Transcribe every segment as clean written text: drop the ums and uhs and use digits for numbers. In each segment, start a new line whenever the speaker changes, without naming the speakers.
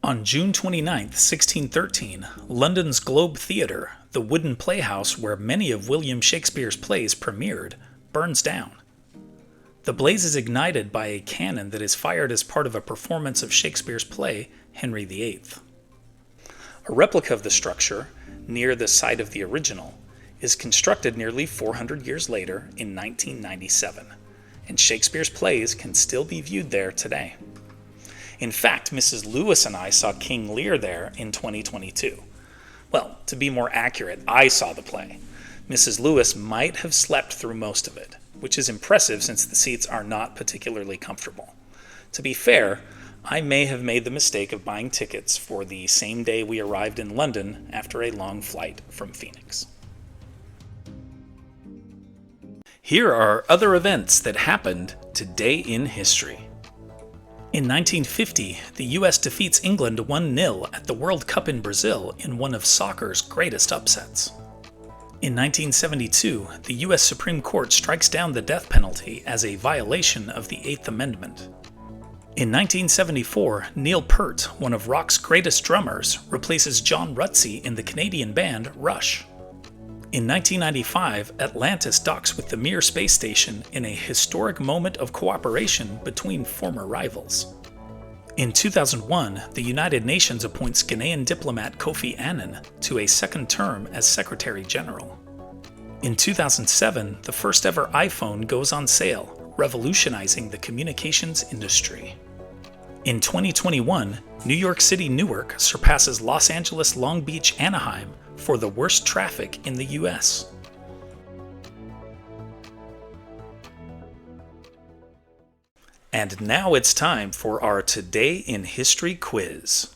On June 29, 1613, London's Globe Theatre, the wooden playhouse where many of William Shakespeare's plays premiered, burns down. The blaze is ignited by a cannon that is fired as part of a performance of Shakespeare's play, Henry VIII. A replica of the structure, near the site of the original, is constructed nearly 400 years later in 1997, and Shakespeare's plays can still be viewed there today. In fact, Mrs. Lewis and I saw King Lear there in 2022. Well, to be more accurate, I saw the play. Mrs. Lewis might have slept through most of it, which is impressive since the seats are not particularly comfortable. To be fair, I may have made the mistake of buying tickets for the same day we arrived in London after a long flight from Phoenix. Here are other events that happened today in history. In 1950, the U.S. defeats England 1-0 at the World Cup in Brazil in one of soccer's greatest upsets. In 1972, the U.S. Supreme Court strikes down the death penalty as a violation of the Eighth Amendment. In 1974, Neil Peart, one of rock's greatest drummers, replaces John Rutsey in the Canadian band Rush. In 1995, Atlantis docks with the Mir space station in a historic moment of cooperation between former rivals. In 2001, the United Nations appoints Ghanaian diplomat Kofi Annan to a second term as Secretary General. In 2007, the first ever iPhone goes on sale, revolutionizing the communications industry. In 2021, New York City Newark surpasses Los Angeles Long Beach Anaheim for the worst traffic in the U.S. And now it's time for our Today in History quiz.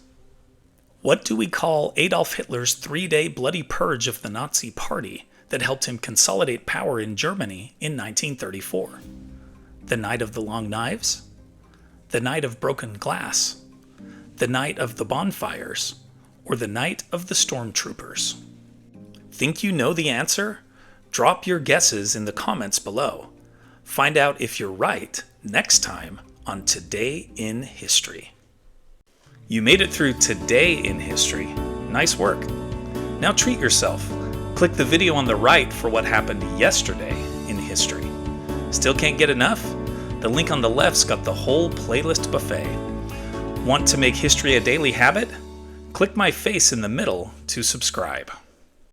What do we call Adolf Hitler's 3-day bloody purge of the Nazi Party that helped him consolidate power in Germany in 1934? The Night of the Long Knives? The Night of Broken Glass? The Night of the Bonfires? Or the Night of the Stormtroopers? Think you know the answer? Drop your guesses in the comments below. Find out if you're right next time on Today in History. You made it through Today in History. Nice work. Now treat yourself. Click the video on the right for what happened yesterday in history. Still can't get enough? The link on the left's got the whole playlist buffet. Want to make history a daily habit? Click my face in the middle to subscribe.